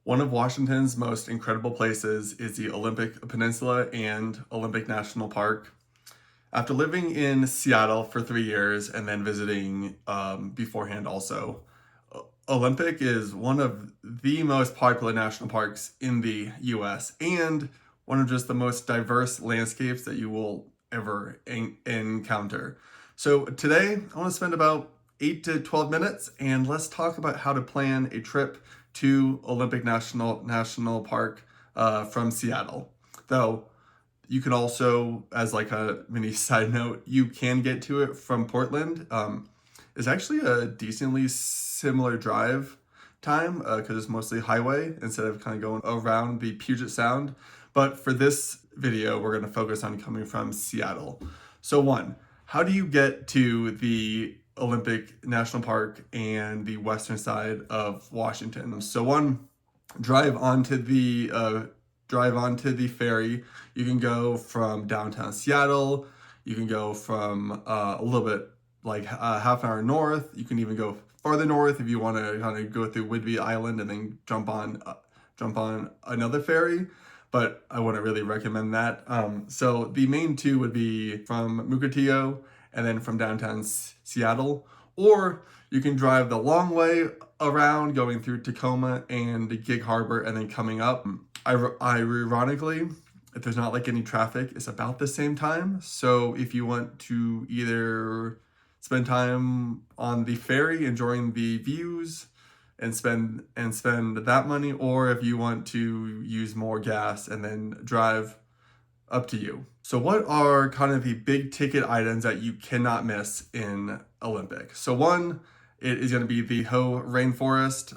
One of Washington's most incredible places is the Olympic Peninsula and Olympic National Park. After living in Seattle for 3 years and then visiting beforehand also, Olympic is one of the most popular national parks in the US and one of just the most diverse landscapes that you will ever encounter. So today I want to spend about 8 to 12 minutes and let's talk about how to plan a trip to Olympic National Park from Seattle. Though you can also, as like a mini side note, you can get to it from Portland. It's actually a decently similar drive time because it's mostly highway instead of kind of going around the Puget Sound. But for this video, we're going to focus on coming from Seattle. So one, how do you get to the Olympic National Park and the western side of Washington? So one, drive onto the ferry. You can go from downtown Seattle. You can go from a little bit like half an hour north. You can even go farther north if you want to kind of go through Whidbey Island and then jump on another ferry. But I wouldn't really recommend that. So the main two would be from Mukilteo and then from downtown Seattle, or you can drive the long way around going through Tacoma and Gig Harbor and then coming up. Ironically, if there's not like any traffic, it's about the same time. So if you want to either spend time on the ferry enjoying the views and spend that money, or if you want to use more gas and then drive, up to you. So what are kind of the big ticket items that you cannot miss in Olympic? So one, it is going to be the Hoh Rainforest.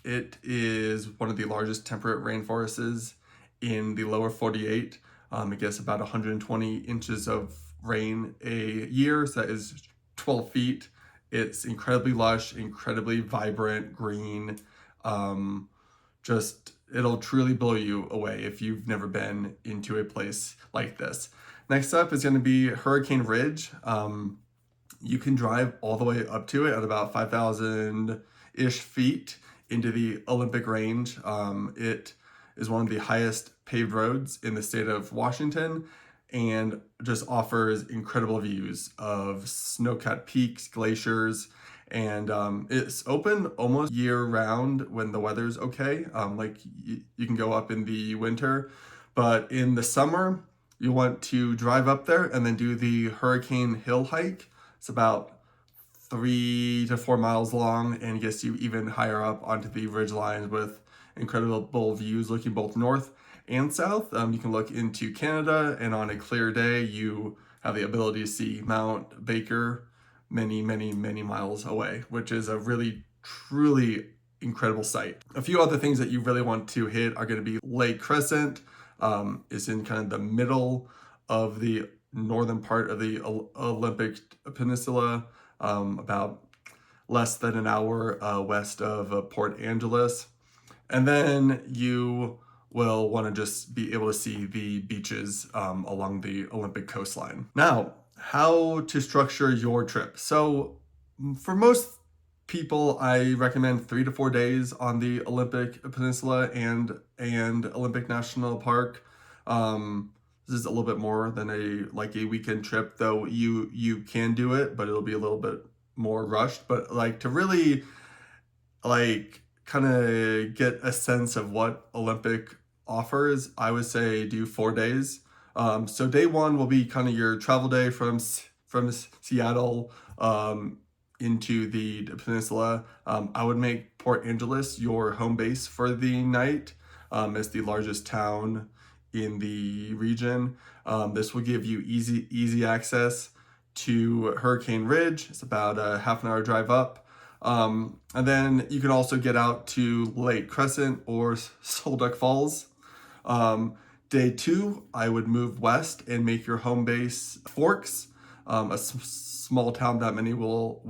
It is one of the largest temperate rainforests in the lower 48. It gets about 120 inches of rain a year, so that is 12 feet. It's incredibly lush, incredibly vibrant, green. It'll truly blow you away if you've never been into a place like this. Next up is going to be Hurricane Ridge. You can drive all the way up to it at about 5,000-ish feet into the Olympic Range. It is one of the highest paved roads in the state of Washington and just offers incredible views of snow-capped peaks, glaciers, and it's open almost year round when the weather's okay. You can go up in the winter, but in the summer, you want to drive up there and then do the Hurricane Hill hike. It's about 3 to 4 miles long and gets you even higher up onto the ridge lines with incredible views looking both north and south. You can look into Canada, and on a clear day, you have the ability to see Mount Baker many miles away, which is a really, truly incredible sight. A few other things that you really want to hit are going to be Lake Crescent. It's in kind of the middle of the northern part of the Olympic Peninsula, about less than an hour west of Port Angeles. And then you will want to just be able to see the beaches along the Olympic coastline. Now, how to structure your trip. So for most people, I recommend 3 to 4 days on the Olympic Peninsula and Olympic National Park. This is a little bit more than a weekend trip, though you can do it, but it'll be a little bit more rushed. But to really kind of get a sense of what Olympic offers, I would say do 4 days. So day one will be kind of your travel day from Seattle into the peninsula. I would make Port Angeles your home base for the night. It's the largest town in the region. This will give you easy access to Hurricane Ridge. It's about a half an hour drive up. And then you can also get out to Lake Crescent or Duc Falls. Day two, I would move west and make your home base Forks, a small town that many will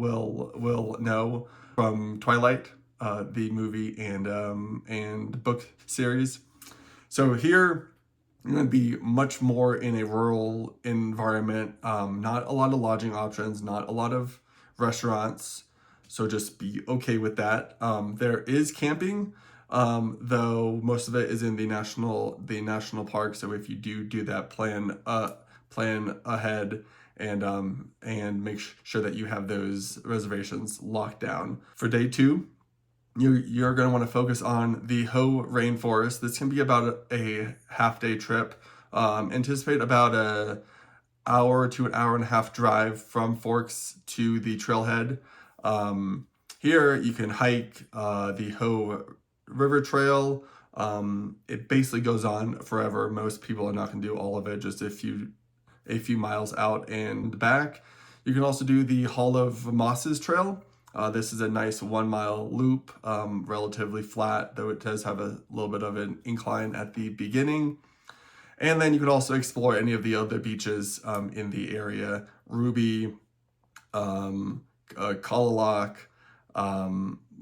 know from Twilight, the movie and book series. So here, you're going to be much more in a rural environment. Not a lot of lodging options, not a lot of restaurants. So just be okay with that. There is camping. though most of it is in the national park. So if you do that, plan ahead and make sure that you have those reservations locked down. For day 2, you're going to want to focus on the Hoh Rainforest. This can be about a half-day trip. Anticipate about a hour to an hour and a half drive from Forks to the trailhead. Here you can hike the Hoh River Trail. It basically goes on forever. Most people are not going to do all of it, just a few miles out and back. You can also do the Hall of Mosses Trail. This is a nice 1-mile loop, relatively flat, though it does have a little bit of an incline at the beginning. And then you could also explore any of the other beaches in the area. Ruby, Kalaloch,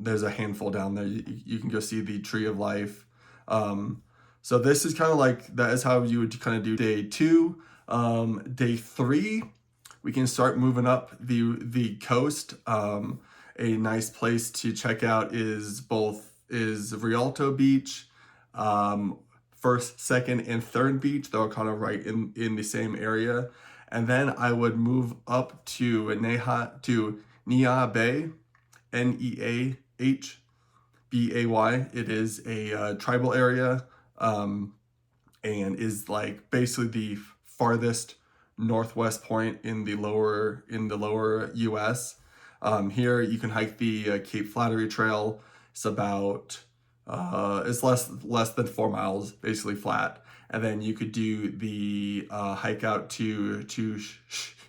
there's a handful down there. You can go see the Tree of Life. So this is kind of like, that is how you would kind of do day 2. Day 3, we can start moving up the coast. A nice place to check out is Rialto Beach, first, second, and third beach. They're kind of right in the same area. And then I would move up to Neah Bay, Neahbay. It is a tribal area, and is like basically the farthest northwest point in the lower US. Here you can hike the Cape Flattery Trail. It's about it's less than 4 miles, basically flat. And then you could do the hike out to Shi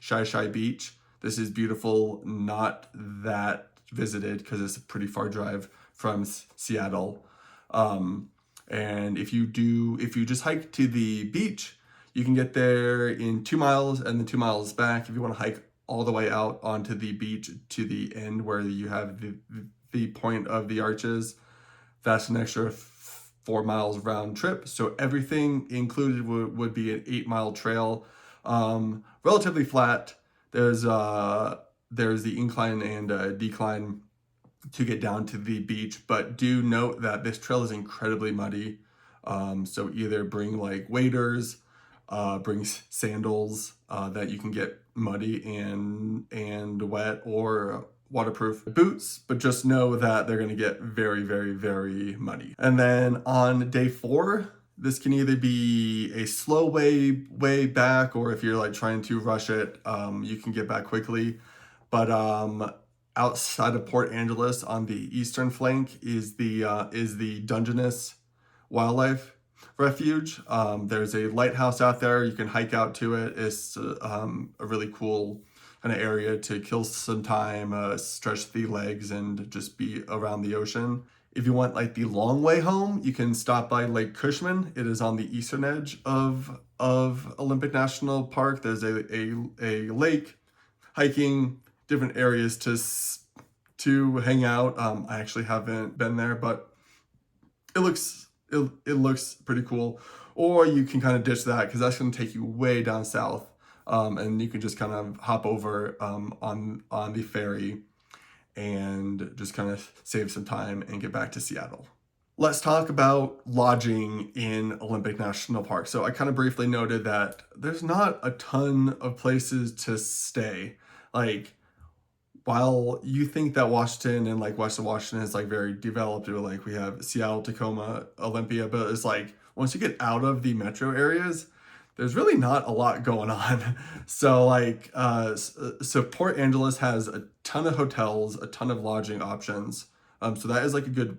Shi Beach. This is beautiful, not that visited because it's a pretty far drive from Seattle. And if you just hike to the beach, you can get there in 2 miles and then 2 miles back. If you want to hike all the way out onto the beach to the end where you have the point of the arches, that's an extra 4 miles round trip. So everything included would be an 8-mile trail, relatively flat. There's the incline and decline to get down to the beach, but do note that this trail is incredibly muddy. So either bring like waders, bring sandals that you can get muddy and wet, or waterproof boots, but just know that they're going to get very, very, very muddy. And then on day 4, this can either be a slow way back, or if you're like trying to rush it, you can get back quickly. But outside of Port Angeles on the eastern flank is the Dungeness Wildlife Refuge. There's a lighthouse out there. You can hike out to it. It's a really cool kind of area to kill some time, stretch the legs, and just be around the ocean. If you want like the long way home, you can stop by Lake Cushman. It is on the eastern edge of Olympic National Park. There's a lake, hiking, different areas to hang out. I actually haven't been there, but it looks pretty cool. Or you can kind of ditch that because that's going to take you way down south, and you can just kind of hop over on the ferry and just kind of save some time and get back to Seattle. Let's talk about lodging in Olympic National Park. So I kind of briefly noted that there's not a ton of places to stay. Like, while you think that Washington and like Western Washington is like very developed, or like we have Seattle, Tacoma, Olympia, but it's like once you get out of the metro areas, there's really not a lot going on. So like, so Port Angeles has a ton of hotels, a ton of lodging options. So that is like a good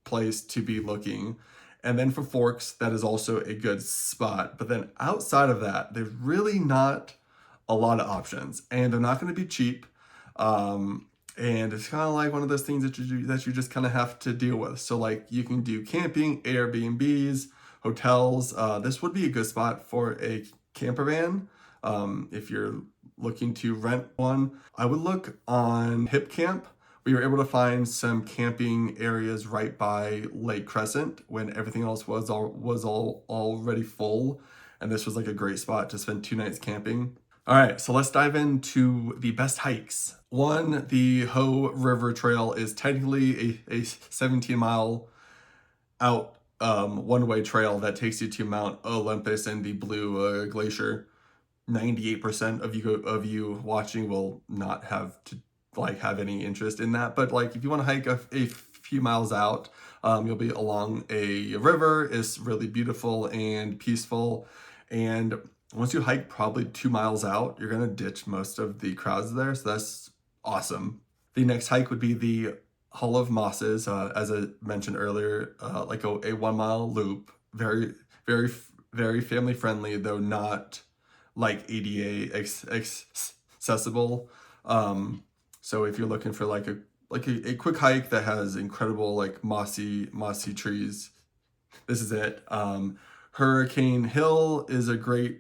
place to be looking. And then for Forks, that is also a good spot. But then outside of that, there's really not a lot of options, and they're not going to be cheap. And it's kind of like one of those things that you just kind of have to deal with. So like you can do camping, Airbnbs, hotels. This would be a good spot for a camper van. If you're looking to rent one, I would look on Hip Camp. We were able to find some camping areas right by Lake Crescent when everything else was already full. And this was like a great spot to spend 2 nights camping. All right, so let's dive into the best hikes. One, the Hoh River Trail is technically a 17-mile out one-way trail that takes you to Mount Olympus and the Blue Glacier. 98% of you watching will not have to like have any interest in that, but like if you want to hike a few miles out, you'll be along a river. It's really beautiful and peaceful, and once you hike probably 2 miles out, you're gonna ditch most of the crowds there, so that's awesome. The next hike would be the Hall of Mosses, as I mentioned earlier, like a 1 mile loop, very family friendly, though not like ADA accessible. So if you're looking for like a quick hike that has incredible like mossy trees, this is it. Hurricane Hill is a great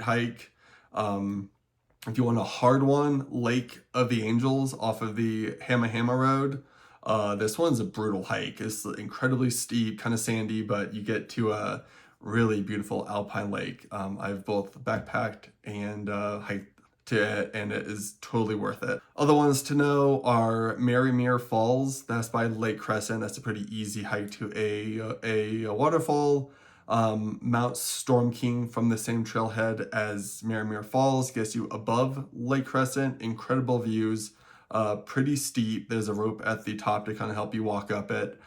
hike. If you want a hard one, Lake of the Angels off of the Hamma Road. This one's a brutal hike. It's incredibly steep, kind of sandy, but you get to a really beautiful alpine lake. I've both backpacked and hiked to it, and it is totally worth it. Other ones to know are Marymere Falls. That's by Lake Crescent. That's a pretty easy hike to a waterfall. Mount Storm King from the same trailhead as Marymere Falls gets you above Lake Crescent. Incredible views, pretty steep. There's a rope at the top to kind of help you walk up it.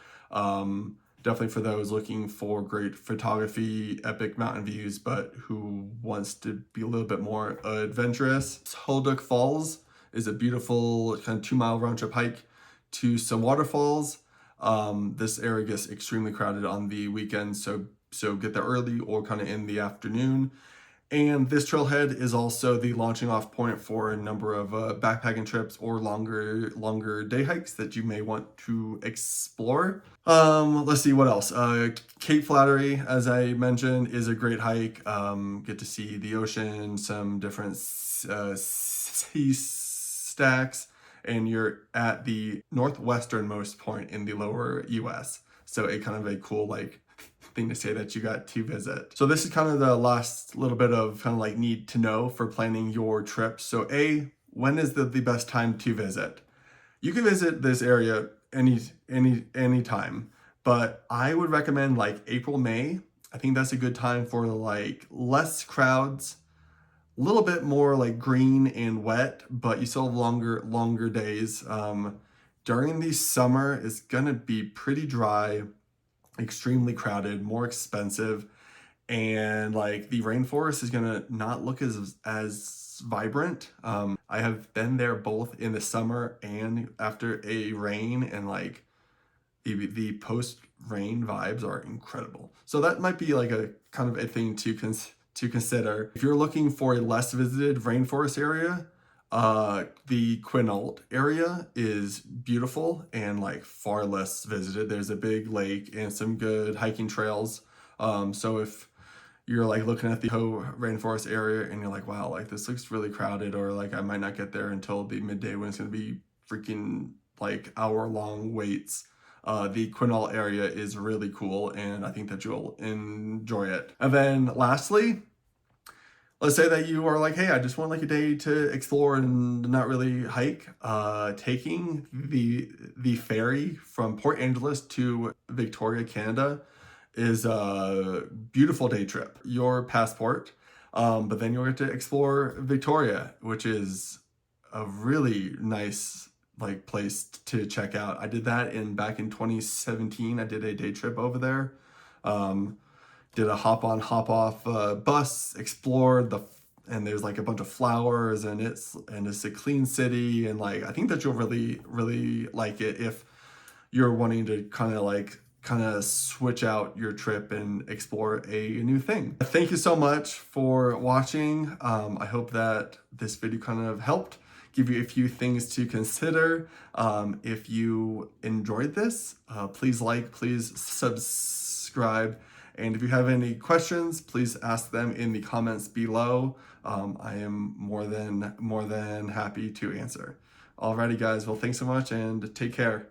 Definitely for those looking for great photography, epic mountain views, but who wants to be a little bit more adventurous. Duc Falls is a beautiful kind of 2 mile round trip hike to some waterfalls. This area gets extremely crowded on the weekends, so get there early or kind of in the afternoon. And this trailhead is also the launching off point for a number of backpacking trips or longer day hikes that you may want to explore. Let's see what else. Cape Flattery, as I mentioned, is a great hike. Get to see the ocean, some different sea stacks, and you're at the northwesternmost point in the lower US. So a kind of a cool like thing to say that you got to visit. So this is kind of the last little bit of kind of like need to know for planning your trip. So when is the best time to visit? You can visit this area any time, but I would recommend like April, May. I think that's a good time for like less crowds, a little bit more like green and wet, but you still have longer days. During the summer, it's gonna be pretty dry, extremely crowded, more expensive, and like the rainforest is gonna not look as vibrant. I have been there both in the summer and after a rain, and like the post rain vibes are incredible. So that might be like a kind of a thing to consider. If you're looking for a less visited rainforest area, the Quinault area is beautiful and like far less visited. There's a big lake and some good hiking trails. So if you're like looking at the Hoh Rainforest area and you're like, wow, like this looks really crowded, or like I might not get there until the midday when it's gonna be freaking like hour-long waits, the Quinault area is really cool, and I think that you'll enjoy it. And then lastly, let's say that you are like, hey, I just want like a day to explore and not really hike. Taking the ferry from Port Angeles to Victoria, Canada is a beautiful day trip. Your passport, but then you'll get to explore Victoria, which is a really nice like place to check out. I did that back in 2017. I did a day trip over there. Did a hop on hop off bus, explored and there's like a bunch of flowers, and it's a clean city, and like I think that you'll really like it if you're wanting to kind of switch out your trip and explore a new thing. Thank you so much for watching. I hope that this video kind of helped give you a few things to consider. If you enjoyed this, please subscribe. And if you have any questions, please ask them in the comments below. I am more than happy to answer. Alrighty guys, well thanks so much and take care.